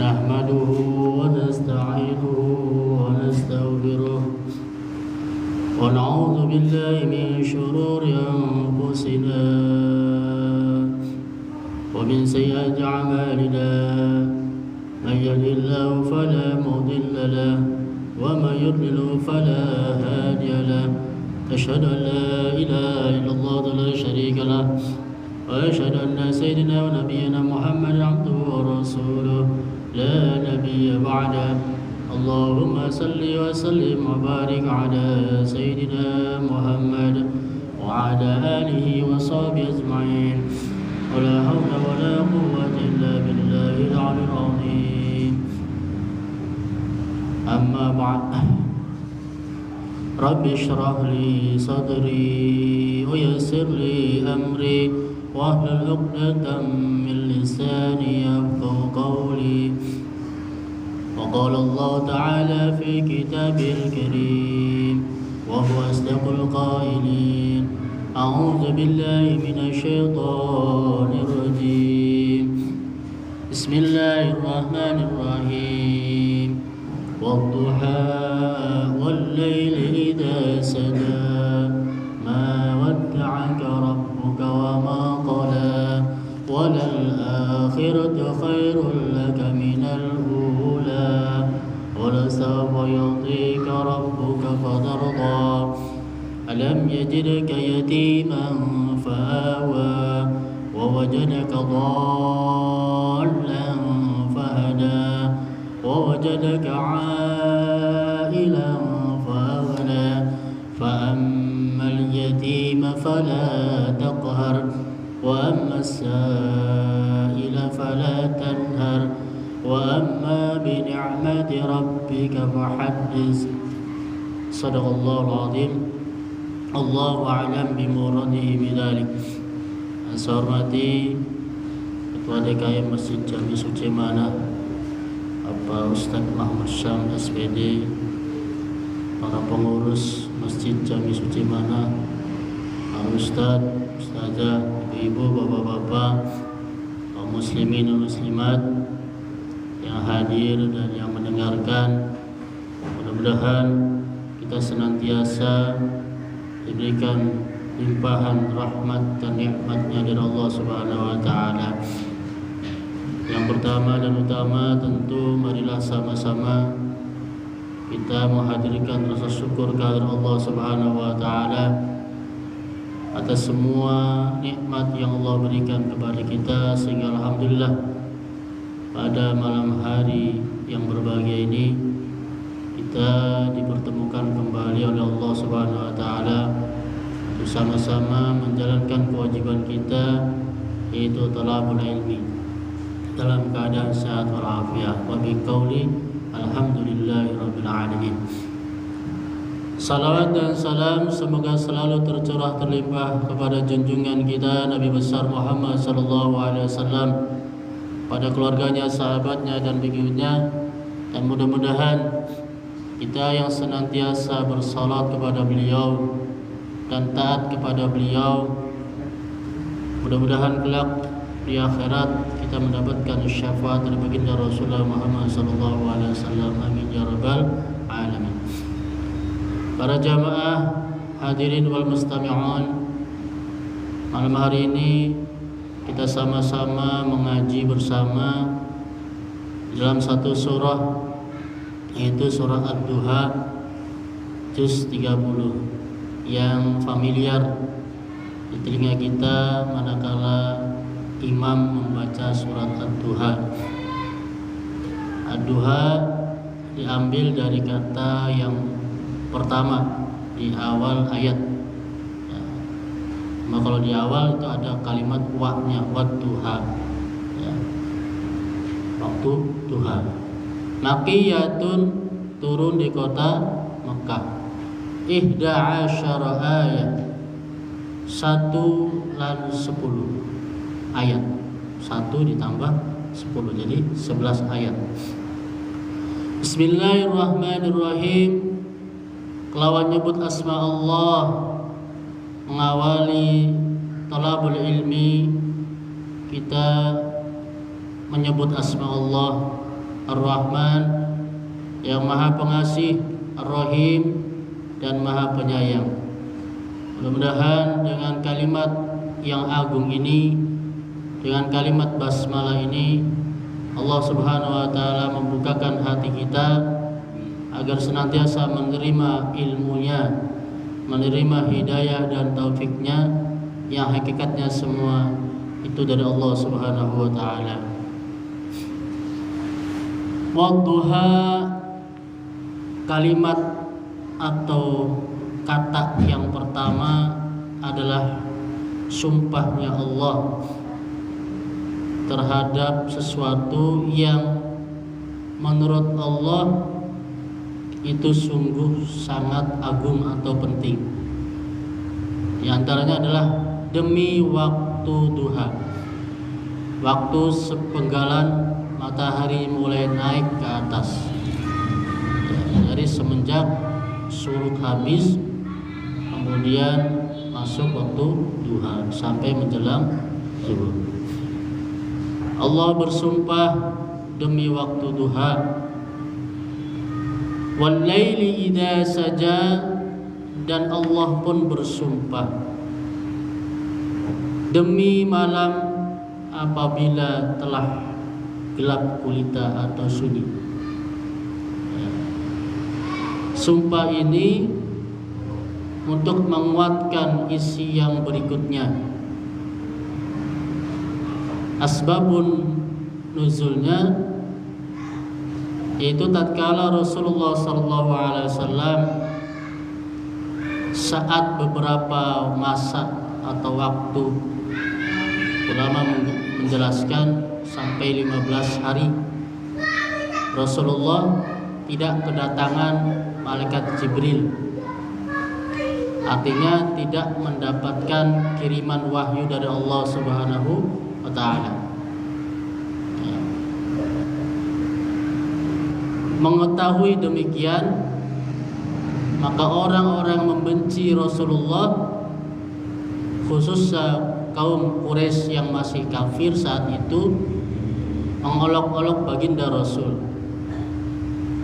نحمده ونستعينه ونستغفره ونعوذ بالله من شرور أنفسنا ومن سيئات أعمالنا من يهد الله فلا مضل له ومن يضلل فلا هادي له أشهد أن لا إله إلا الله لا شريك له وأشهد أن سيدنا ونبينا محمد عبده ورسوله لا نبي بعده اللهم صل وسلم وبارك على سيدنا محمد وعلى آله وصحبه أجمعين ولا حول ولا قوة إلا بالله العلي العظيم أما بعد رب اشرح لي صدري ويسر لي أمري واحلل عقدة من لساني يفقهوا قولي وقال الله تعالى في كتابه الكريم وهو أصدق القائلين أعوذ بالله من الشيطان الرجيم بسم الله الرحمن الرحيم والضحى والليل إذا سجى ما ودعك ربك وما قلى وللآخرة خير لك من الأولى ولسوف يعطيك ربك فترضى ألم يجدك يتيما فآوى ووجدك ضالا فهدى ووجدك عائلا فأغنى فأما اليتيم فلا تقهر وأما السائل فلا تنهر وأما بنعمة ربك فحدث صدق الله العظيم الله أعلم بمراده بذلك. Saya hormati Ketua DKM Masjid Jami Suci Manah Bapak Ustadz Muhammad Syam SPD, para pengurus Masjid Jami Suci Manah, para Ustadz, Ustazah, Ibu-ibu, Bapak-bapak, kaum muslimin dan muslimat yang hadir dan yang mendengarkan. Mudah-mudahan kita senantiasa diberikan limpahan rahmat dan nikmatnya dari Allah Subhanahu wa taala. Yang pertama dan utama tentu marilah sama-sama kita menghadirkan rasa syukur kehadirat Allah Subhanahu wa taala atas semua nikmat yang Allah berikan kepada kita, sehingga alhamdulillah pada malam hari yang berbahagia ini kita dipertemukan kembali oleh Allah Subhanahu wa taala untuk sama-sama menjalankan kewajiban kita, yaitu talabul ilmi dalam keadaan sehat walafiat. Wa biqauli alhamdulillahirabbil alamin. Salawat dan salam semoga selalu tercurah terlimpah kepada junjungan kita Nabi besar Muhammad sallallahu alaihi wasallam, pada keluarganya, sahabatnya dan pengikutnya, dan mudah-mudahan kita yang senantiasa bersalat kepada beliau dan taat kepada beliau, mudah-mudahan kelak di akhirat kita mendapatkan syafaat dari baginda Rasulullah Muhammad sallallahu alaihi wasallam. Amin ya rabbal alamin. Para jamaah hadirin wal mustami'un, malam hari ini kita sama-sama mengaji bersama dalam satu surah, yaitu surah Ad-Duha juz 30, yang familiar di telinga kita manakala imam membaca surat Ad-Duha. Ad-Duha diambil dari kata yang pertama di awal ayat. Ya. Maka kalau di awal itu ada kalimat wa-nya, wad-duha. Ya. Waktu duha. Makiyatun, turun di kota Mekah. 11 ayat. 1 dan 10 ayat. 1 ditambah 10 jadi 11 ayat. Bismillahirrahmanirrahim. Kelawan nyebut asma Allah, mengawali talabul ilmi, kita menyebut asma Allah Ar-Rahman, yang Maha Pengasih, Ar-Rahim, dan Maha Penyayang. Mudah-mudahan dengan kalimat yang agung ini, dengan kalimat basmalah ini, Allah Subhanahu wa taala membukakan hati kita agar senantiasa menerima ilmunya, menerima hidayah dan taufiknya, yang hakikatnya semua itu dari Allah Subhanahu wa taala. Wadduha, kalimat atau kata yang pertama adalah sumpahnya Allah terhadap sesuatu yang menurut Allah itu sungguh sangat agung atau penting. Di antaranya adalah demi waktu duha, waktu sepenggalan matahari mulai naik ke atas, dari semenjak surut habis kemudian masuk waktu duha sampai menjelang zuhur. Allah bersumpah demi waktu duha. Wal laili idza saja, dan Allah pun bersumpah demi malam apabila telah gelap gulita atau sunyi. Sumpah ini untuk menguatkan isi yang berikutnya. Asbabun nuzulnya yaitu tatkala Rasulullah SAW saat beberapa masa atau waktu, ulama menjelaskan sampai 15 hari, Rasulullah tidak kedatangan malaikat Jibril, artinya tidak mendapatkan kiriman wahyu dari Allah Subhanahu wa taala. Mengetahui demikian, maka orang-orang membenci Rasulullah, khususnya kaum Quraisy yang masih kafir saat itu, mengolok-olok baginda Rasul.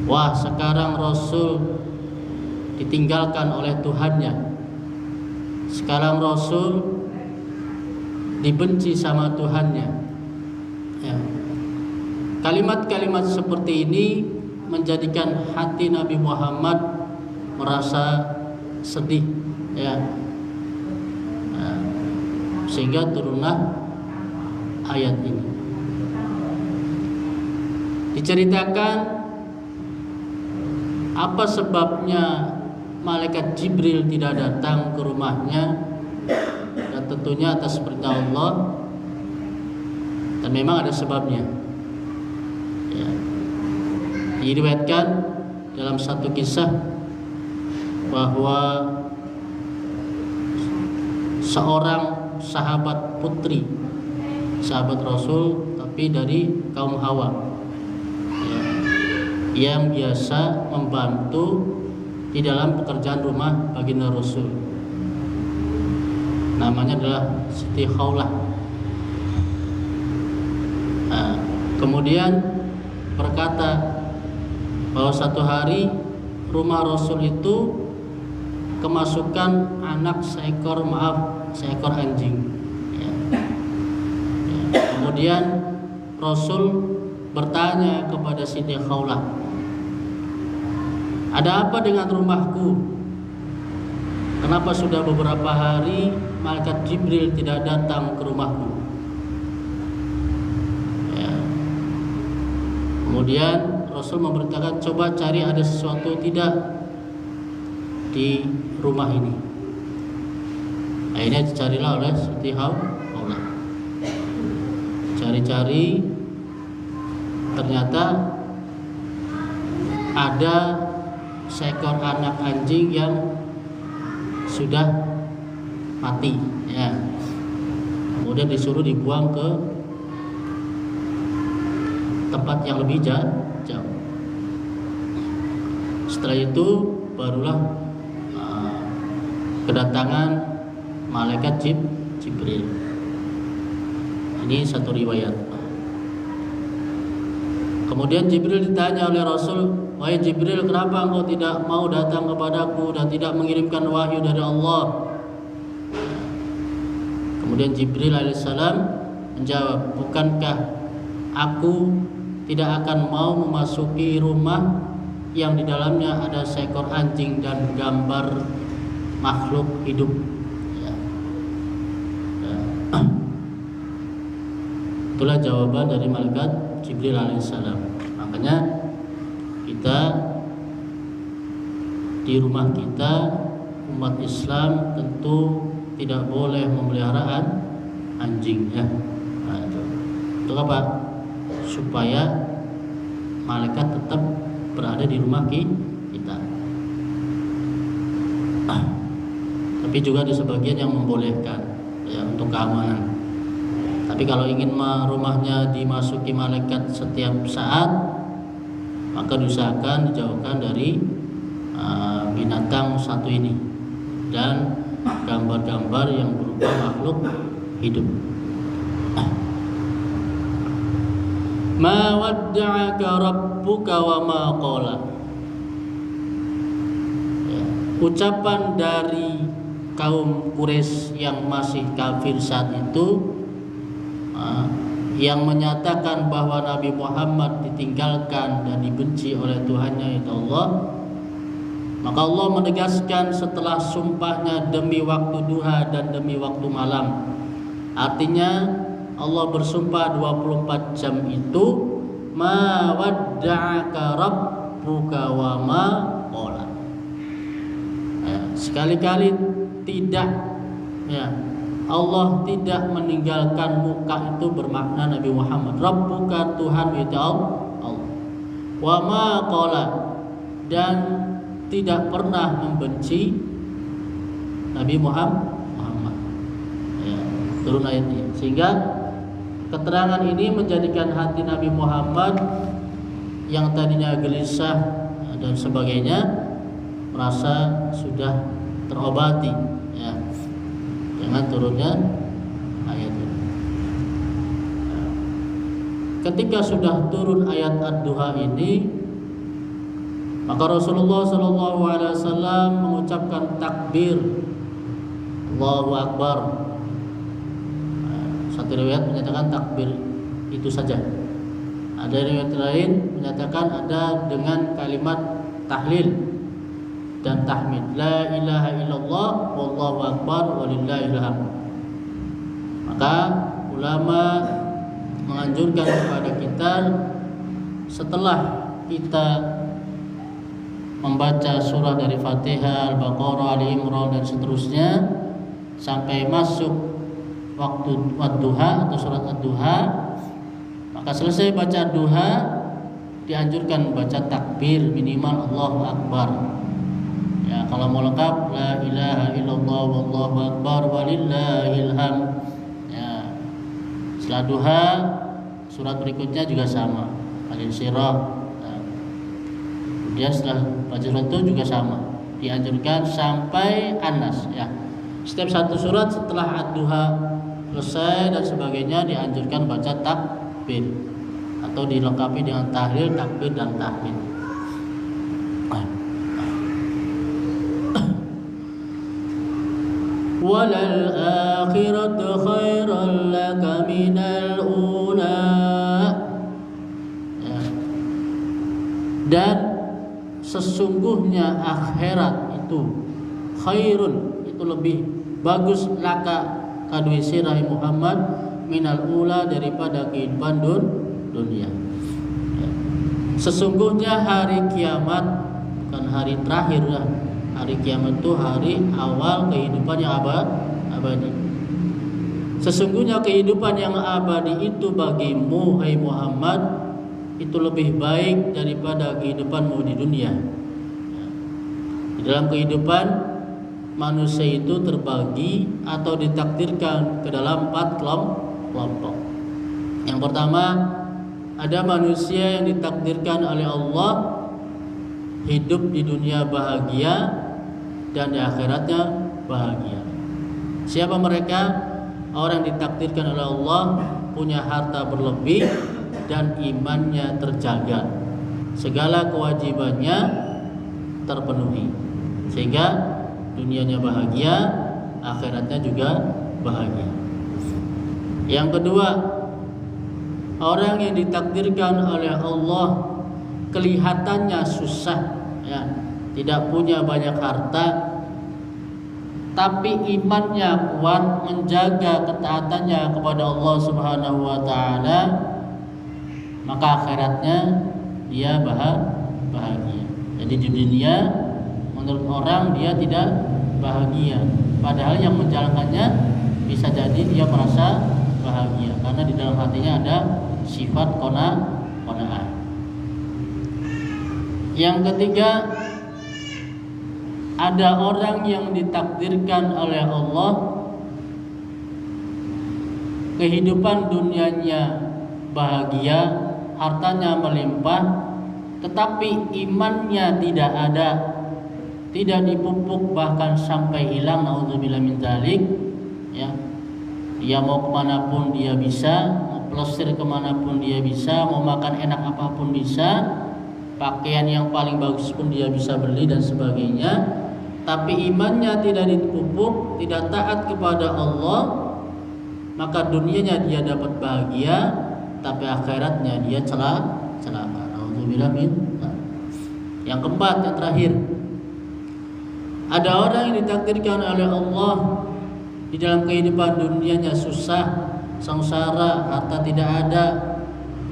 Wah, sekarang Rasul ditinggalkan oleh Tuhannya. Sekarang Rasul dibenci sama Tuhannya. Ya. Kalimat-kalimat seperti ini menjadikan hati Nabi Muhammad merasa sedih, ya. Sehingga turunlah ayat ini. Diceritakan apa sebabnya malaikat Jibril tidak datang ke rumahnya, dan tentunya atas perintah Allah, dan memang ada sebabnya. Ya. Diriwayatkan dalam satu kisah bahwa seorang sahabat putri, sahabat Rasul tapi dari kaum Hawa, ya, yang biasa membantu di dalam pekerjaan rumah baginda Rasul, namanya adalah Siti Khawlah. Nah, kemudian berkata bahwa satu hari rumah Rasul itu kemasukan seekor anjing. Ya. Ya. Kemudian Rasul bertanya kepada Siti Khawlah, ada apa dengan rumahku? Kenapa sudah beberapa hari malaikat Jibril tidak datang ke rumahku? Ya. Kemudian Rasul memberitakan, coba cari ada sesuatu tidak di rumah ini. Akhirnya dicarilah oleh Siti Khawlah. Cari-cari, ternyata ada seekor anak anjing yang sudah mati, ya. Kemudian disuruh dibuang ke tempat yang lebih jauh. Setelah itu barulah kedatangan malaikat Jibril. Ini satu riwayat. Kemudian Jibril ditanya oleh Rasul, "Wahai Jibril, kenapa engkau tidak mau datang kepadaku dan tidak mengirimkan wahyu dari Allah?" Kemudian Jibril alaihissalam menjawab, "Bukankah aku tidak akan mau memasuki rumah yang di dalamnya ada seekor anjing dan gambar makhluk hidup?" Ya. Itulah jawaban dari malaikat Jibril alaihissalam. Makanya kita di rumah kita, umat Islam tentu tidak boleh memelihara anjing, ya. Nah, itu apa? Supaya malaikat tetap berada di rumah kita. Tapi juga ada sebagian yang membolehkan, ya, untuk keamanan. Tapi kalau ingin rumahnya dimasuki malaikat setiap saat, maka diusahakan dijauhkan dari binatang satu ini dan gambar-gambar yang berupa makhluk hidup. Ma wadda'aka rabbuka wa ma qala. Ya, ucapan dari kaum Quraisy yang masih kafir saat itu, yang menyatakan bahwa Nabi Muhammad ditinggalkan dan dibenci oleh Tuhannya yaitu Allah. Maka Allah menegaskan setelah sumpahnya demi waktu duha dan demi waktu malam. Artinya Allah bersumpah 24 jam itu, ma wadda'aka rabbuka wa ma qala. Sekali-kali tidak, ya, Allah tidak meninggalkan muka itu bermakna Nabi Muhammad. Rabbuka, Tuhan itu Allah. Wa ma qala, dan tidak pernah membenci Nabi Muhammad. Ya, turun ayatnya. Sehingga keterangan ini menjadikan hati Nabi Muhammad yang tadinya gelisah dan sebagainya merasa sudah terobati, ya, dengan turunnya ayat ini. Ketika sudah turun ayat ad-duha ini, maka Rasulullah SAW mengucapkan takbir, Allahu Akbar. Satu riwayat menyatakan takbir itu saja. Ada riwayat lain menyatakan ada dengan kalimat tahlil dan tahmid, la ilaha illallah wallahu akbar walillahil hamd. Maka ulama menganjurkan kepada kita setelah kita membaca surah dari Fatihah, Al-Baqarah, Ali Imran dan seterusnya sampai masuk waktu ad-duha atau surat ad-duha, maka selesai baca duha dianjurkan baca takbir minimal Allahu Akbar. Ya, kalau mau lengkap la ilaha illallah wallahu akbar walillahil hamd. Ya. Setelah duha surat berikutnya juga sama, Al-Insyirah. Kemudian setelah baca surat itu juga sama, dianjurkan sampai An-Nas, ya. Setiap satu surat setelah ad-duha selesai dan sebagainya dianjurkan baca takbir atau dilengkapi dengan tahlil, takbir dan tahmid. Walal akhiratu khairan laka minal ula. Ya. Dan sesungguhnya akhirat itu khairun, itu lebih bagus laka kadui sirah Muhammad minal ula, daripada kehidupan dunia. Ya. Sesungguhnya hari kiamat bukan hari terakhir lah. Hari kiamat itu hari awal kehidupan yang abadi. Sesungguhnya kehidupan yang abadi itu bagimu, hai Muhammad, itu lebih baik daripada kehidupanmu di dunia. Di dalam kehidupan manusia itu terbagi atau ditakdirkan ke dalam 4 kelompok. Yang pertama, ada manusia yang ditakdirkan oleh Allah hidup di dunia bahagia dan di akhiratnya bahagia. Siapa mereka? Orang yang ditakdirkan oleh Allah punya harta berlebih, dan imannya terjaga, segala kewajibannya terpenuhi, sehingga dunianya bahagia, akhiratnya juga bahagia. Yang kedua, orang yang ditakdirkan oleh Allah kelihatannya susah, ya, tidak punya banyak harta, tapi imannya kuat, menjaga ketaatannya kepada Allah Subhanahu wa taala, maka akhiratnya dia bahagia. Jadi di dunia menurut orang dia tidak bahagia, padahal yang menjalankannya bisa jadi dia merasa bahagia karena di dalam hatinya ada sifat qanaah. Yang ketiga, ada orang yang ditakdirkan oleh Allah kehidupan dunianya bahagia, hartanya melimpah, tetapi imannya tidak ada, tidak dipupuk bahkan sampai hilang, naudzubillah min dzalik, ya. Dia mau kemanapun dia bisa, mau plesir kemanapun dia bisa, mau makan enak apapun bisa, pakaian yang paling bagus pun dia bisa beli dan sebagainya. Tapi imannya tidak dipupuk, tidak taat kepada Allah, maka dunianya dia dapat bahagia, tapi akhiratnya dia celaka. Alhamdulillah min. Yang keempat, yang terakhir, ada orang yang ditakdirkan oleh Allah di dalam kehidupan dunianya susah, sengsara, harta tidak ada,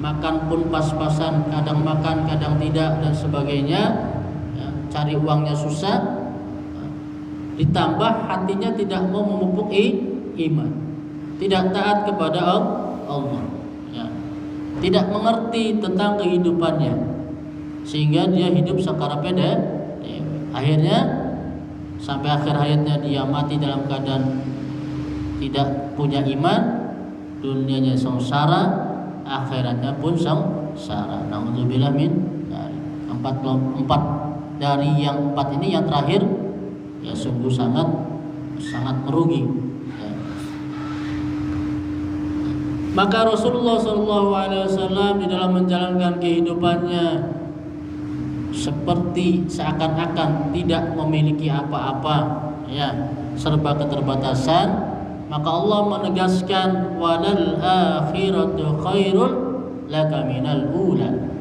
makan pun pas-pasan, kadang makan, kadang tidak dan sebagainya, ya, cari uangnya susah, ditambah hatinya tidak mau memupuk iman, tidak taat kepada Allah, ya, tidak mengerti tentang kehidupannya, sehingga dia hidup sakarape dewe. Akhirnya sampai akhir hayatnya dia mati dalam keadaan tidak punya iman, dunianya sengsara, akhiratnya pun sengsara. Nauzubillah min dzalik. Empat dari yang empat ini yang terakhir ya sungguh sangat merugi, ya. Maka Rasulullah SAW di dalam menjalankan kehidupannya seperti seakan-akan tidak memiliki apa-apa, ya, serba keterbatasan. Maka Allah menegaskan walal akhiratu khairul laka minal ula.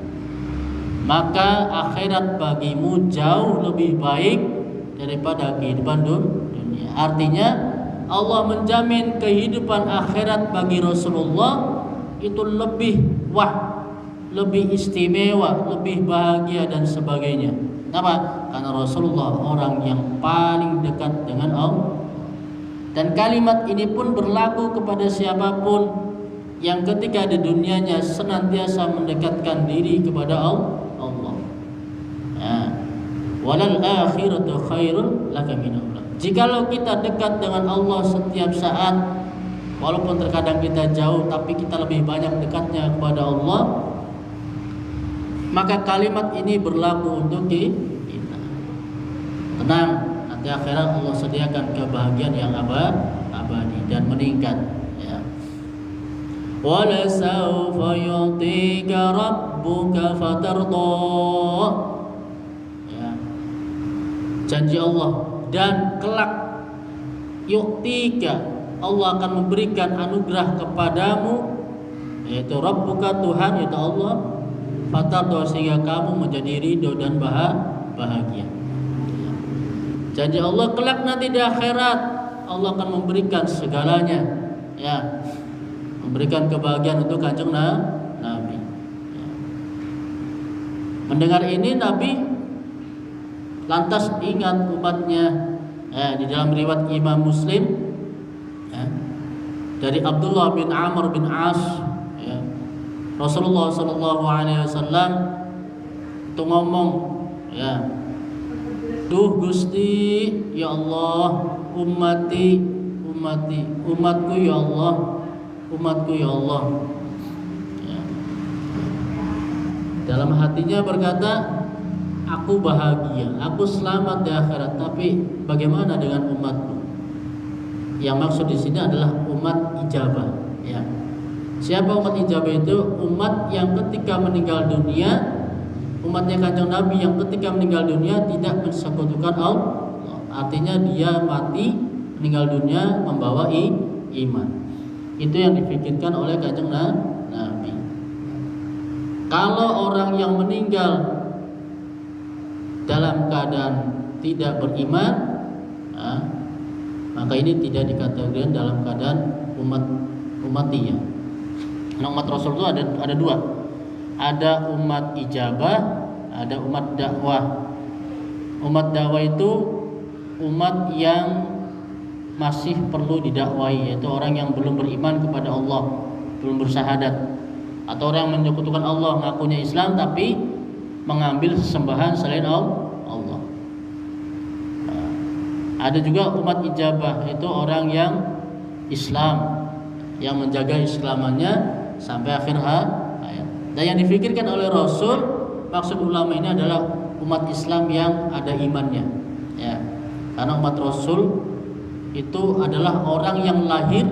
Maka akhirat bagimu jauh lebih baik daripada kehidupan dunia. Artinya Allah menjamin kehidupan akhirat bagi Rasulullah itu lebih lebih istimewa, lebih bahagia dan sebagainya. Kenapa? Karena Rasulullah orang yang paling dekat dengan Allah. Dan kalimat ini pun berlaku kepada siapapun yang ketika di dunianya senantiasa mendekatkan diri kepada Allah. Ya. Walal akhiratu khairun laka min ula. Jikalau kita dekat dengan Allah setiap saat, walaupun terkadang kita jauh, tapi kita lebih banyak dekatnya kepada Allah, maka kalimat ini berlaku untuk kita. Tenang, nanti akhirat Allah sediakan kebahagiaan yang abadi dan meningkat, ya. Wala sawfa yu'tika rabbuka fatarda. Ya. Janji Allah, dan kelak yu'tika, Allah akan memberikan anugerah kepadamu, yaitu Rabbuka, Tuhan, yaitu Allah, fatarda, sehingga kamu menjadi ridho dan bahagia. Janji Allah kelak nanti di akhirat Allah akan memberikan segalanya, ya, memberikan kebahagiaan untuk kanjeng Nabi. Ya. Mendengar ini Nabi lantas ingat umatnya, ya, di dalam riwayat Imam Muslim, ya, dari Abdullah bin Amr bin As, ya, Rasulullah SAW itu ngomong, ya, duh Gusti, ya Allah, umatku ya Allah, umatku ya Allah. Ya. Dalam hatinya berkata, aku bahagia, aku selamat di akhirat, tapi bagaimana dengan umatku? Yang maksud di sini adalah umat ijabah, ya. Siapa umat ijabah itu? Umat yang ketika meninggal dunia, umatnya Kanjeng Nabi yang ketika meninggal dunia tidak mensekutukan Allah. Artinya dia mati meninggal dunia membawa iman. Itu yang dipikirkan oleh Kanjeng Nabi. Kalau orang yang meninggal dalam keadaan tidak beriman, maka ini tidak dikategorikan dalam keadaan umatnya. Nah, umat Rasul itu ada dua. Ada umat ijabah, ada umat dakwah. Umat dakwah itu umat yang masih perlu didakwai, yaitu orang yang belum beriman kepada Allah, belum bersyahadat, atau orang yang menyekutukan Allah, ngakunya Islam tapi mengambil sesembahan selain Allah. Nah, ada juga umat ijabah, itu orang yang Islam, yang menjaga islamannya sampai akhir hayat. Dan yang difikirkan oleh Rasul, maksud ulama ini adalah umat Islam yang ada imannya, ya. Karena umat Rasul itu adalah orang yang lahir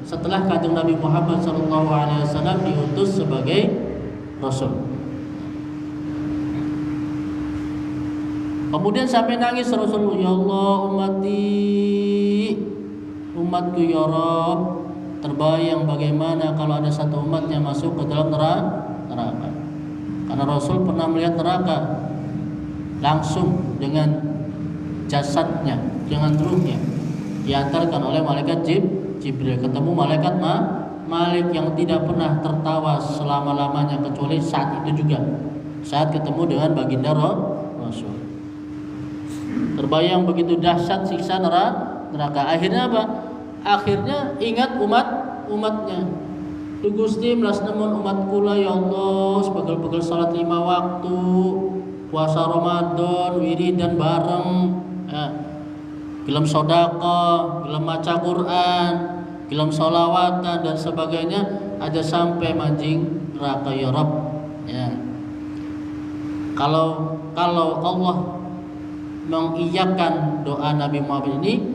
setelah Kanjeng Nabi Muhammad SAW diutus sebagai Rasul. Kemudian sampai nangis Rasul, ya Allah umatku ya Rabb, terbayang bagaimana kalau ada satu umat yang masuk ke dalam neraka. Karena Rasul pernah melihat neraka langsung dengan jasadnya, dengan ruhnya, diantarkan oleh malaikat Jibril. Ketemu malaikat Malik yang tidak pernah tertawa selama-lamanya kecuali saat itu juga, saat ketemu dengan baginda Rasul. Terbayang begitu dahsyat siksa neraka. Akhirnya apa? Akhirnya ingat umatnya. Tu Gusti melas nemun umat kula ya Allah, sebagel-bagel salat 5 waktu, puasa Ramadan, wiridan bareng, gelem sedekah, gelem maca Quran, gelem sholawatan dan sebagainya, aja sampai mancing neraka ya Rabb. Ya. Kalau Allah mengiyakan doa Nabi Muhammad ini,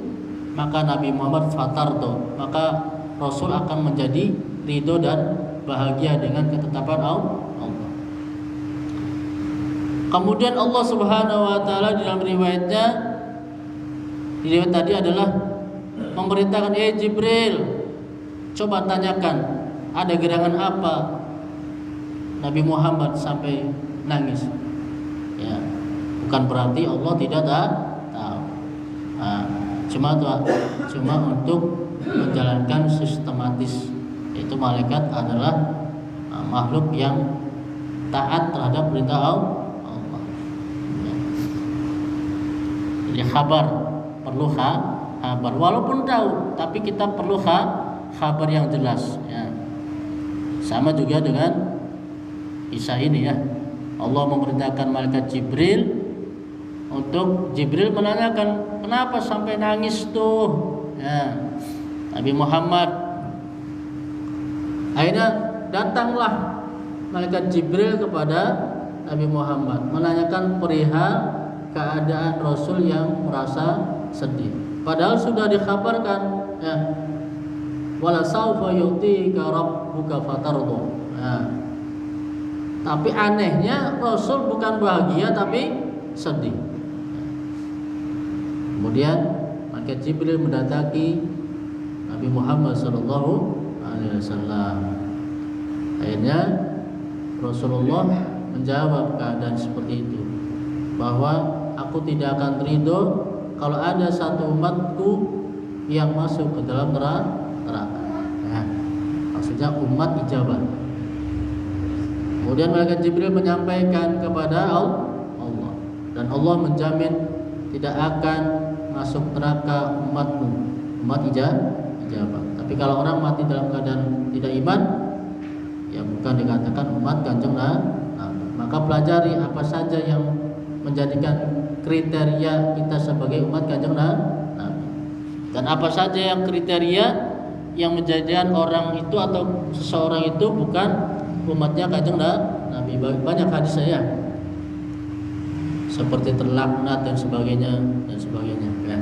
maka Nabi Muhammad fatardo, maka Rasul akan menjadi ridho dan bahagia dengan ketetapan Allah. Kemudian Allah Subhanahu wa taala di dalam riwayatnya, riwayat tadi adalah memerintahkan, Jibril, coba tanyakan ada gerangan apa Nabi Muhammad sampai nangis. Ya, bukan berarti Allah tidak tahu. Cuma untuk menjalankan sistematis, yaitu malaikat adalah makhluk yang taat terhadap perintah Allah. Jadi perlu kabar, walaupun tahu, tapi kita perlu kabar yang jelas. Ya. Sama juga dengan Isa ini ya. Allah memerintahkan malaikat Jibril untuk Jibril menanyakan kenapa sampai nangis tuh. Ya. Nabi Muhammad. Akhirnya datanglah malaikat Jibril kepada Nabi Muhammad menanyakan perihal keadaan Rasul yang merasa sedih. Padahal sudah dikabarkan, ya, wala saufa yu'tika rabbuka fatardo. Ya. Tapi anehnya Rasul bukan bahagia tapi sedih. Kemudian malaikat Jibril mendatangi Nabi Muhammad SAW. Akhirnya Rasulullah menjawab keadaan seperti itu, bahwa aku tidak akan ridho kalau ada satu umatku yang masuk ke dalam neraka. Nah, maksudnya umat ijabah. Kemudian malaikat Jibril menyampaikan kepada Allah, dan Allah menjamin tidak akan masuk neraka umatmu, umat ijabah. Tapi kalau orang mati dalam keadaan tidak iman, ya bukan dikatakan umat Kanjeng Nabi. Maka pelajari apa saja yang menjadikan kriteria kita sebagai umat Kanjeng Nabi, dan apa saja yang kriteria yang menjadikan orang itu atau seseorang itu bukan umatnya Kanjeng Nabi. Banyak hadis saya seperti terlaknat dan sebagainya ya.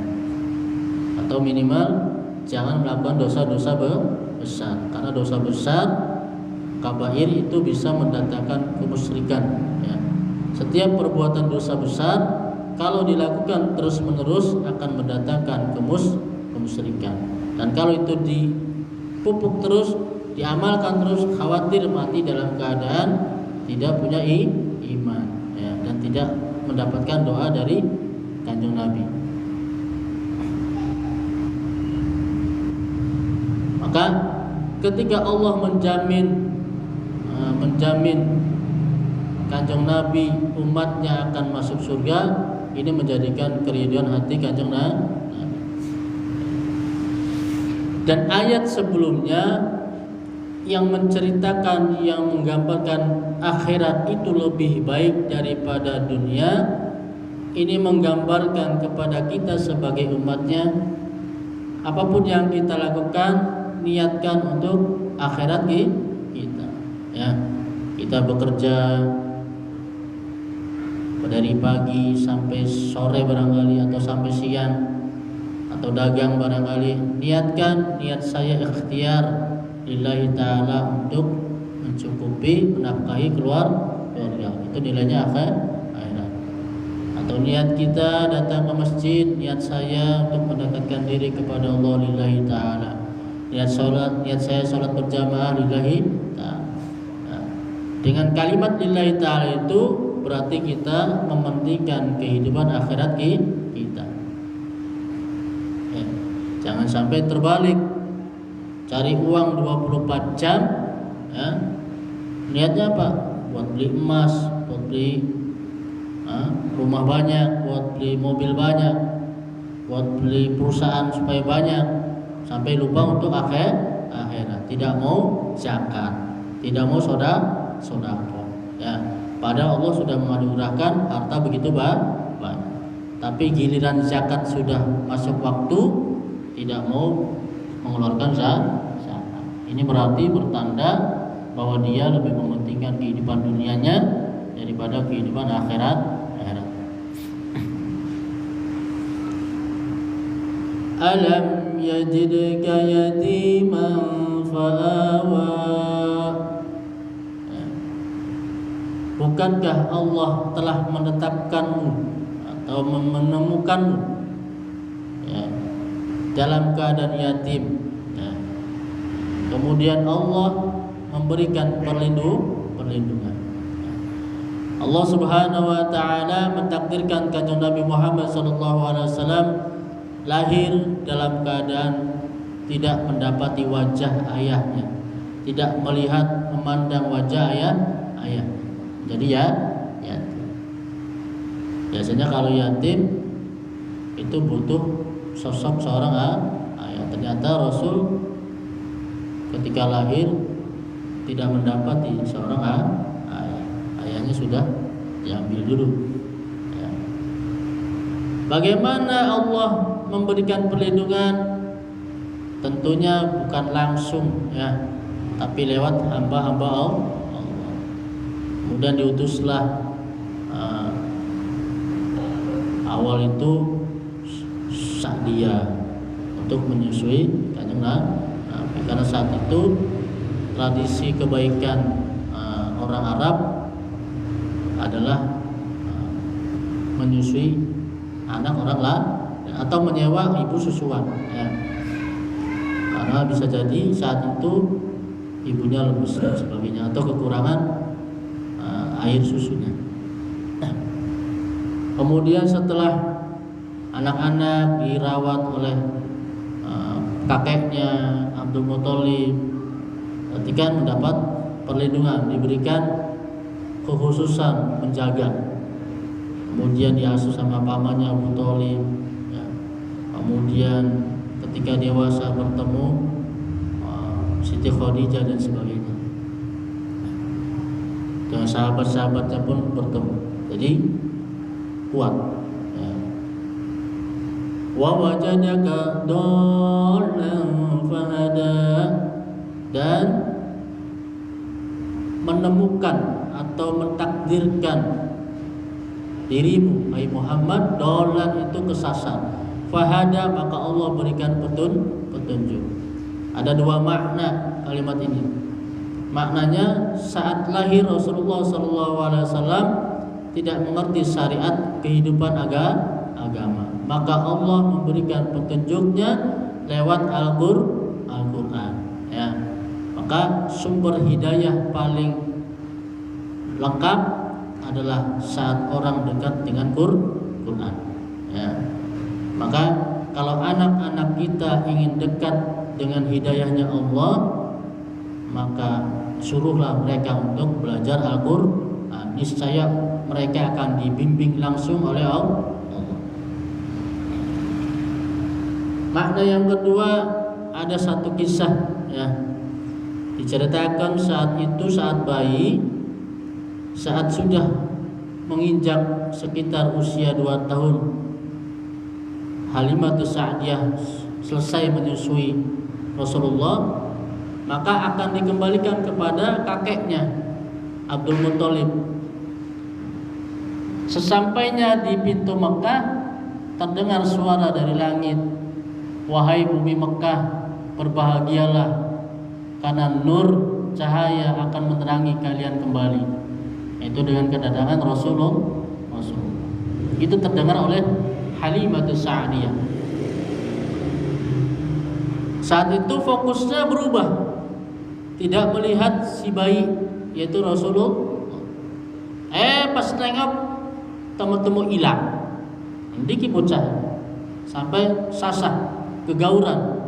Atau minimal jangan melakukan dosa-dosa besar, karena dosa besar kabair itu bisa mendatangkan kemusyrikan, ya. Setiap perbuatan dosa besar kalau dilakukan terus-menerus akan mendatangkan kemusyrikan. Dan kalau itu dipupuk terus, diamalkan terus, khawatir mati dalam keadaan tidak punya iman, ya, dan tidak mendapatkan doa dari Kanjeng Nabi. Maka ketika Allah menjamin Kanjeng Nabi umatnya akan masuk surga, ini menjadikan keriduan hati Kanjeng Nabi. Dan ayat sebelumnya yang menceritakan, yang menggambarkan akhirat itu lebih baik daripada dunia, ini menggambarkan kepada kita sebagai umatnya, apapun yang kita lakukan, niatkan untuk akhirat kita, ya. Kita bekerja dari pagi sampai sore barangkali, atau sampai siang, atau dagang barangkali, niatkan, niat saya ikhtiar lillahi ta'ala untuk mencukupi, menafkahi keluarga, itu nilainya akhirat. Atau niat kita datang ke masjid, niat saya untuk mendekatkan diri kepada Allah lillahi ta'ala. Niat saya salat berjamaah lillahi ta'ala. Dengan kalimat lillahi ta'ala itu berarti kita mementingkan kehidupan akhirat kita, ya. Jangan sampai terbalik, cari uang 24 jam, ya. Niatnya apa? Buat beli emas, buat beli rumah banyak, buat beli mobil banyak, buat beli perusahaan supaya banyak, sampai lupa untuk akhirat. Tidak mau zakat, tidak mau sodako, ya. Padahal Allah sudah menganugerahkan harta begitu banyak, tapi giliran zakat sudah masuk waktu, tidak mau mengeluarkan zakat. Ini berarti bertanda bahwa dia lebih mementingkan kehidupan dunianya daripada kehidupan akhirat. Alam yajidka yatiman fa'awa. Bukankah Allah telah menetapkanmu atau menemukanmu, ya, dalam keadaan yatim, ya. Kemudian Allah memberikan perlindungan. Allah Subhanahu wa taala mentakdirkan Kanjeng Nabi Muhammad SAW lahir dalam keadaan tidak mendapati wajah ayahnya, tidak melihat memandang wajah ayah. Jadi yatim. Biasanya kalau yatim itu butuh sosok seorang ayah. Ternyata Rasul ketika lahir tidak mendapati seorang ayah. Ayahnya sudah diambil dulu, ya. Bagaimana Allah memberikan perlindungan? Tentunya bukan langsung, ya, tapi lewat hamba-hamba Allah. Kemudian diutuslah awal itu Sa'diyah untuk menyusui Kanjeng Nabi, karena saat itu tradisi kebaikan orang Arab adalah menyusui anak orang lain atau menyewa ibu susuan, ya. Karena bisa jadi saat itu ibunya lemes dan sebagainya, atau kekurangan air susunya. Kemudian setelah anak-anak dirawat oleh kakeknya Abdul Muthalib, ketika mendapat perlindungan, diberikan kekhususan menjaga. Kemudian diasuh sama pamannya Abu Thalib, ya. Kemudian ketika dewasa bertemu Siti Khadijah dan sebagainya. Dan sahabat-sahabatnya pun bertemu. Jadi kuat, ya. Wa wajadaka dhallan fahada, dan menemukan atau mentakdirkan dirimu, hai Muhammad, dhallan itu kesasar, fahada maka Allah berikan petunjuk. Ada dua makna kalimat ini. Maknanya saat lahir Rasulullah SAW tidak mengerti syariat kehidupan agama. Maka Allah memberikan petunjuknya lewat Al-Qur'an. Ya. Maka sumber hidayah paling lengkap adalah saat orang dekat dengan Quran. Ya. Maka kalau anak-anak kita ingin dekat dengan hidayahnya Allah, maka suruhlah mereka untuk belajar Al-Qur'an. Niscaya mereka akan dibimbing langsung oleh Allah. Makna yang kedua, ada satu kisah ya. Diceritakan saat bayi, saat sudah menginjak sekitar usia 2 tahun, Halimatus Sa'diyah selesai menyusui Rasulullah, maka akan dikembalikan kepada kakeknya Abdul Muthalib. Sesampainya di pintu Mekah, terdengar suara dari langit, "Wahai bumi Mekah, berbahagialah, karena nur cahaya akan menerangi kalian kembali." Itu dengan kedatangan Rasulullah. Itu terdengar oleh Halimatus Sa'diyah. Saat itu fokusnya berubah, tidak melihat si bayi, yaitu Rasulullah. Pas nengok temu-temu hilang. Ndiki bocah sampai sasah kegauran.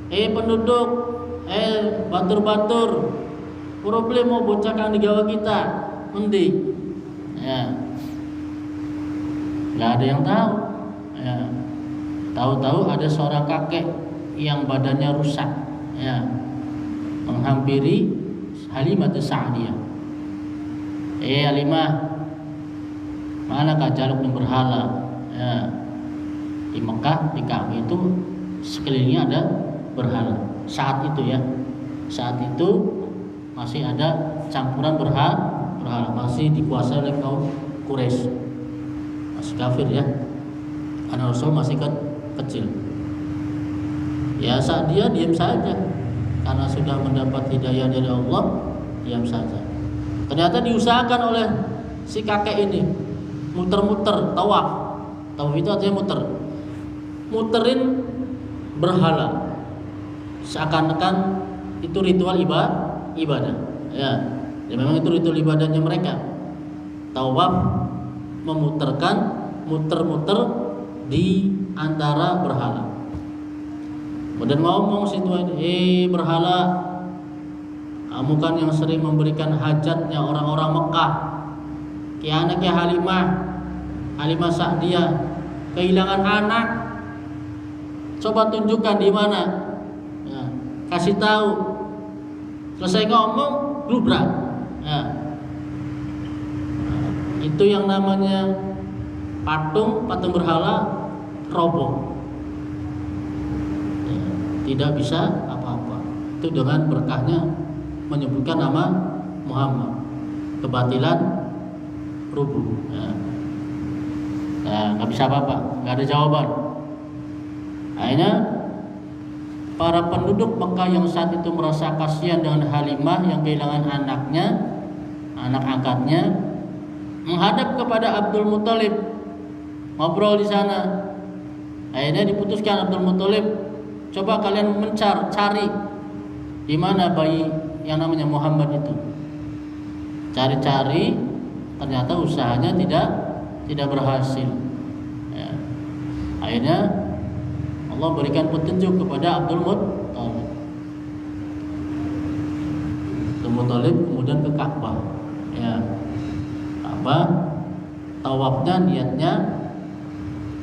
Penduduk, batur-batur, problem mau bocah kang digawa kita, endi? Ya. Nggak ada yang tahu. Ya. Tahu-tahu ada seorang kakek yang badannya rusak, ya, menghampiri Halimatus Sa'diyah. Halimah, mana jaluk yang berhala? Ya. Di Mekah, di Ka'bah itu sekelilingnya ada berhala. Saat itu masih ada campuran berhala, masih dikuasai oleh kaum Quraisy, masih kafir ya, karena Rasul masih kecil. Ya saat dia diam saja, karena sudah mendapat hidayah dari Allah, diam saja. Ternyata diusahakan oleh si kakek ini muter-muter tawaf. Tawaf itu artinya muterin berhala, seakan-akan itu ritual ibadah. Ya, memang itu ritual ibadahnya mereka. Tawaf muter-muter di antara berhala. Kemudian ngomong situ, berhala, kamu kan yang sering memberikan hajatnya orang-orang Mekah. Anaknya Halimah Sa'diyah kehilangan anak. Coba tunjukkan di mana. Ya, kasih tahu. Selesai ngomong, blubrak. Ya. Itu yang namanya patung berhala roboh. Tidak bisa apa-apa. Itu dengan berkahnya menyebutkan nama Muhammad, kebatilan rubuh. Nggak bisa apa-apa, nggak ada jawaban. Akhirnya para penduduk Mekah yang saat itu merasa kasihan dengan Halimah yang kehilangan anaknya, anak angkatnya, menghadap kepada Abdul Muthalib, ngobrol di sana. Akhirnya diputuskan Abdul Muthalib, coba kalian cari di mana bayi yang namanya Muhammad itu. Cari-cari, ternyata usahanya tidak berhasil. Ya. Akhirnya Allah berikan petunjuk kepada Abdul Muthalib kemudian ke Ka'bah. Ya. Ka'bah, tawafnya niatnya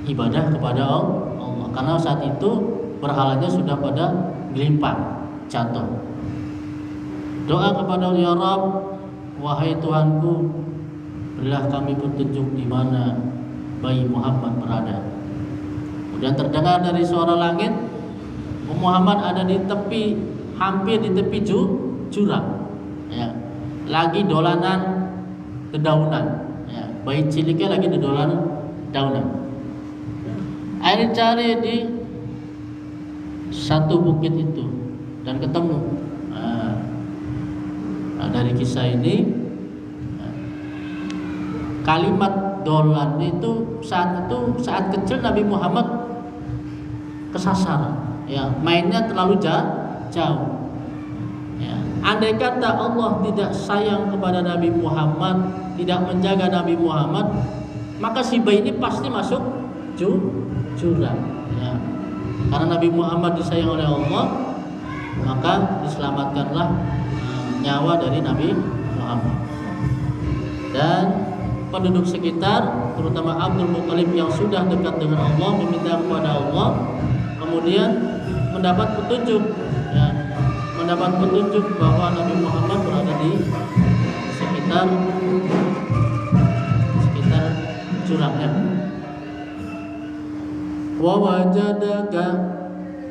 ibadah kepada Allah, karena saat itu berhalanya sudah pada gelimpang, jatuh. Doa kepada Ya Rabb, wahai Tuhanku, berilah kami petunjuk di mana bayi Muhammad berada. Kemudian terdengar dari suara langit, Muhammad ada di tepi, hampir di tepi jurang. Ya. Lagi dolanan dedaunan. Ya. Bayi ciliknya lagi di dolanan daunan. Akhirnya cari di satu bukit itu dan ketemu. Nah, dari kisah ini kalimat dolan itu saat kecil Nabi Muhammad kesasar, ya, mainnya terlalu jauh. Ya. Andai kata Allah tidak sayang kepada Nabi Muhammad, tidak menjaga Nabi Muhammad, maka si bayi ini pasti masuk jurang. Ya. Karena Nabi Muhammad disayang oleh Allah, maka diselamatkanlah nyawa dari Nabi Muhammad. Dan penduduk sekitar, terutama Abdul Muthalib yang sudah dekat dengan Allah, meminta kepada Allah, kemudian mendapat petunjuk, ya, mendapat petunjuk bahwa Nabi Muhammad berada di sekitar jurangnya. Wa wajadaka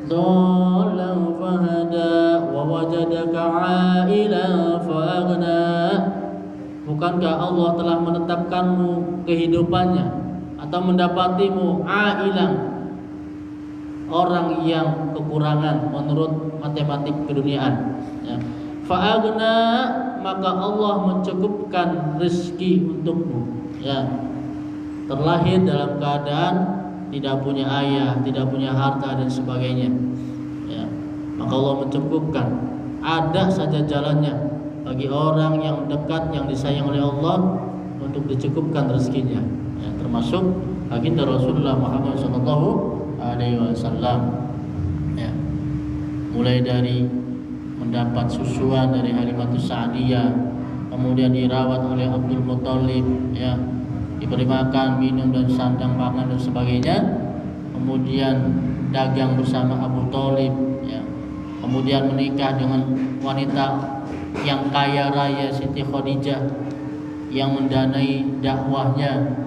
dhalan fahada wa wajadaka 'ailan faghna. Bukankah Allah telah menetapkanmu kehidupannya atau mendapatimu ailan, orang yang kekurangan menurut matematik keduniaan, ya. Fa'agna, maka Allah mencukupkan rezeki untukmu, ya. Terlahir dalam keadaan tidak punya ayah, tidak punya harta dan sebagainya, ya. Maka Allah mencukupkan. Ada saja jalannya bagi orang yang dekat, yang disayang oleh Allah, untuk dicukupkan rezekinya, ya, termasuk baginda Rasulullah Muhammad SAW, ya. Mulai dari mendapat susuan dari Halimatus Sa'diyah, kemudian dirawat oleh Abdul Muthalib, ya, diberi makan, minum dan sandang pangan dan sebagainya, kemudian dagang bersama Abu Thalib, ya. Kemudian menikah dengan wanita yang kaya raya, Siti Khadijah, yang mendanai dakwahnya.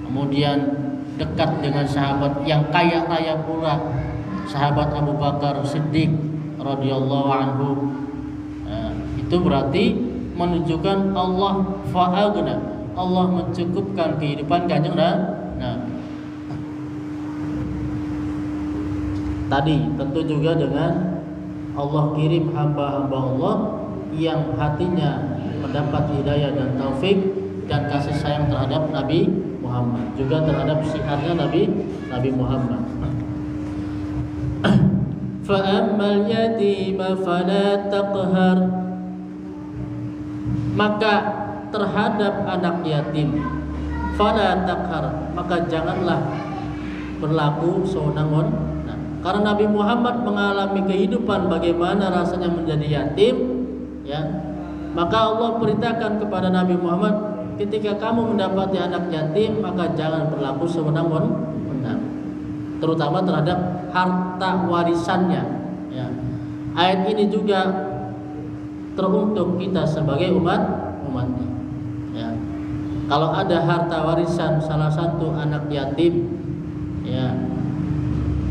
Kemudian dekat dengan sahabat yang kaya raya pula, sahabat Abu Bakar Siddiq radhiyallahu anhu. Itu berarti menunjukkan Allah fa'agna, Allah mencukupkan kehidupan Kanjeng Nabi. Tadi tentu juga dengan Allah kirim hamba-hamba Allah yang hatinya mendapat hidayah dan taufik dan kasih sayang terhadap Nabi Muhammad, juga terhadap syiarnya Nabi Muhammad. Fa ammal yatima fala taqhar, maka terhadap anak yatim fala taqhar, maka janganlah berlaku sewenang-wenang. Karena Nabi Muhammad mengalami kehidupan bagaimana rasanya menjadi yatim, ya, maka Allah perintahkan kepada Nabi Muhammad, ketika kamu mendapati anak yatim, maka jangan berlaku sewenang-wenang, terutama terhadap harta warisannya, ya. Ayat ini juga teruntuk kita sebagai umatnya, ya. Kalau ada harta warisan salah satu anak yatim, ya,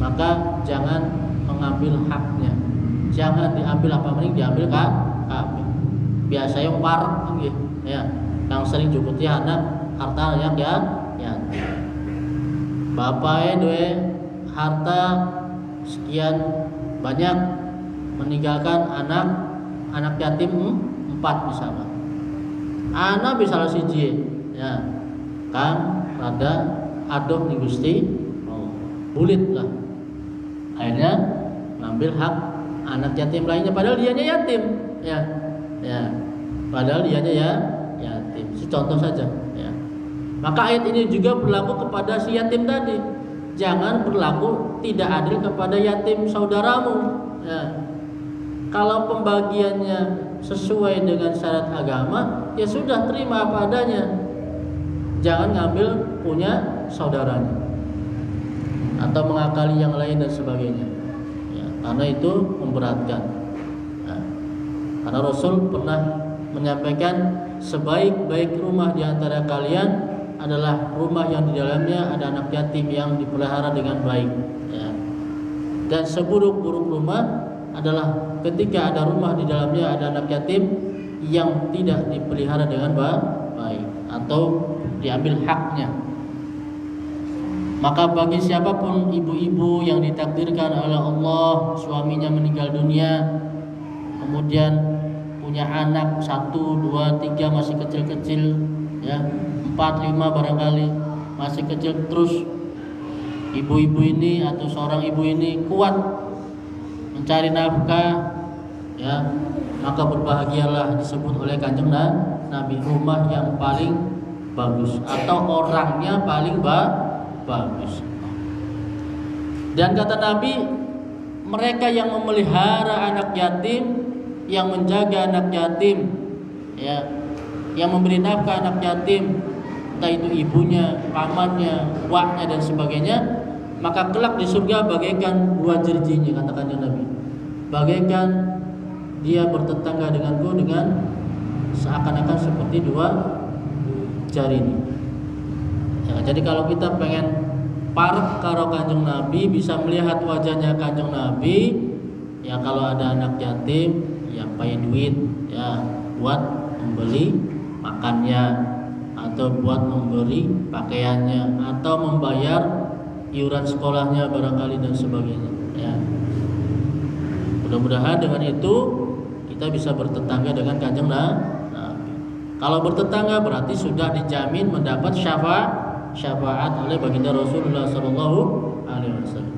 maka jangan mengambil haknya, jangan diambil, apa mending diambil kabeh. Biasa yang warak, ya, yang sering juputi anak harta yang ya, bapaknya duwe harta sekian banyak, meninggalkan anak yatim 4 misalnya, anak bisa siji, ya, kan rada adoh nih Gusti, bulit lah, akhirnya ngambil hak anak yatim lainnya, padahal dianya yatim, ya, padahal dianya ya yatim. Contoh saja, ya. Maka ayat ini juga berlaku kepada si yatim tadi. Jangan berlaku tidak adil kepada yatim saudaramu, ya. Kalau pembagiannya sesuai dengan syarat agama, ya sudah, terima apa adanya. Jangan ngambil punya saudaranya atau mengakali yang lain dan sebagainya, ya, karena itu memberatkan, ya. Karena Rasul pernah menyampaikan, sebaik-baik rumah di antara kalian adalah rumah yang di dalamnya ada anak yatim yang dipelihara dengan baik, ya. Dan seburuk-buruk rumah adalah ketika ada rumah di dalamnya ada anak yatim yang tidak dipelihara dengan baik atau diambil haknya. Maka bagi siapapun ibu-ibu yang ditakdirkan oleh Allah suaminya meninggal dunia, kemudian punya anak 1, 2, 3 masih kecil-kecil, ya 4, 5 barangkali masih kecil, terus ibu-ibu ini atau seorang ibu ini kuat mencari nafkah, ya maka berbahagialah, disebut oleh Kanjeng Nabi rumah yang paling bagus atau orangnya paling bagus. Dan kata Nabi, mereka yang memelihara anak yatim, yang menjaga anak yatim, ya, yang memberi nafkah anak yatim, entah itu ibunya, pamannya, waknya dan sebagainya, maka kelak di surga bagaikan dua jerijinya, kata Kanjeng Nabi. Bagaikan dia bertetangga denganku dengan seakan-akan seperti dua jari ini. Ya, jadi kalau kita pengen parek karo Kanjeng Nabi, bisa melihat wajahnya Kanjeng Nabi, ya kalau ada anak yatim, ya pakai duit, ya buat membeli makannya, atau buat memberi pakaiannya, atau membayar iuran sekolahnya barangkali dan sebagainya. Ya. Mudah-mudahan dengan itu kita bisa bertetangga dengan Kanjeng Nabi. Kalau bertetangga berarti sudah dijamin mendapat syafaat oleh baginda Rasulullah sallallahu alaihi wasallam.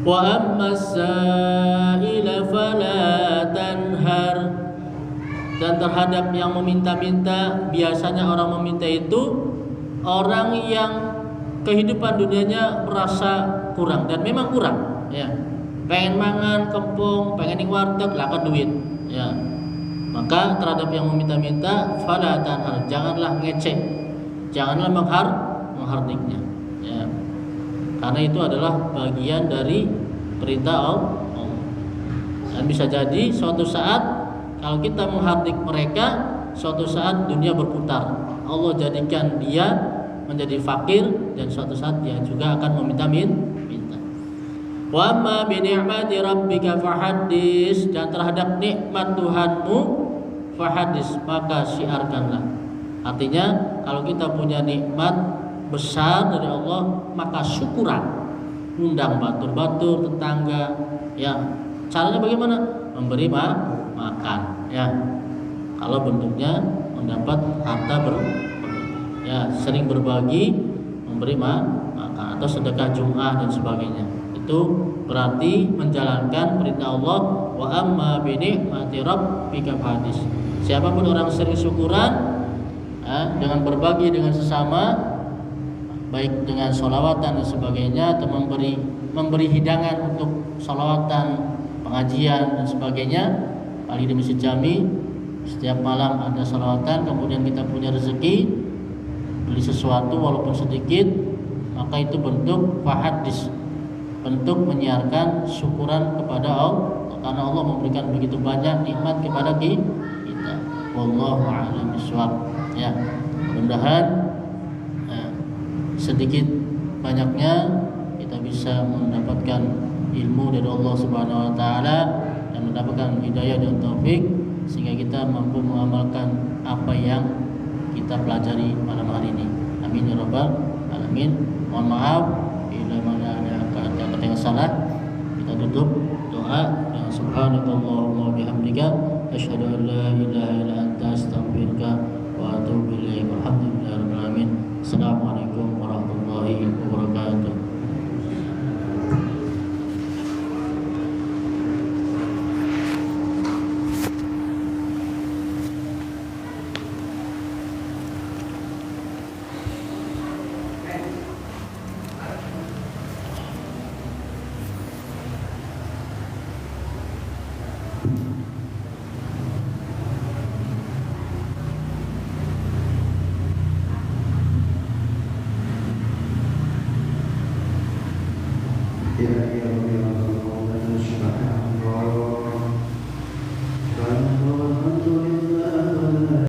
Wa amma as-sa'ila fala tanhar. Dan terhadap yang meminta-minta, biasanya orang meminta itu orang yang kehidupan dunianya merasa kurang, dan memang kurang, ya. Pengen mangan kempung, pengen ning warteg, lakan duit, ya. Maka terhadap yang meminta-minta fala tanhar, janganlah ngecek, janganlah menghardiknya, ya. Karena itu adalah bagian dari perintah Allah. Dan bisa jadi suatu saat kalau kita menghardik mereka, suatu saat dunia berputar. Allah jadikan dia menjadi fakir, dan suatu saat dia juga akan meminta. Wa amma bi ni'mati rabbika fahaddis, dan terhadap nikmat Tuhanmu fahaddis, maka syiarkanlah. Artinya kalau kita punya nikmat besar dari Allah, maka syukuran, undang batur-batur tetangga, ya. Caranya bagaimana? Memberi makan, ya. Kalau bentuknya mendapat harta ya, sering berbagi, memberi makan, atau sedekah Jum'ah dan sebagainya. Itu berarti menjalankan perintah Allah, wa amma bi ni'mati rabbika fahaddis. Siapapun orang sering syukuran, ya, dengan berbagi dengan sesama, baik dengan sholawatan dan sebagainya, atau memberi hidangan untuk sholawatan, pengajian dan sebagainya. Paling di Masjid Jami setiap malam ada sholawatan, kemudian kita punya rezeki beli sesuatu walaupun sedikit, maka itu bentuk fahaddis, bentuk menyiarkan syukuran kepada Allah, karena Allah memberikan begitu banyak nikmat kepada kita. Wallahu a'lam bishawab. Ya, mudah-mudahan sedikit banyaknya kita bisa mendapatkan ilmu dari Allah Subhanahu wa taala dan mendapatkan hidayah dan taufik, sehingga kita mampu mengamalkan apa yang kita pelajari malam hari ini. Amin ya rabbal alamin. Mohon maaf bila mana ada kata-kata yang salah. Kita tutup doa dengan subhanakallahumma bihamdika asyhadu an la ilaha illa anta astaghfiruka wa atubu ilaik. Walhamdulillahirabbil alamin. Assalamualaikum warahmatullahi wabarakatuh. Alhamdulillah.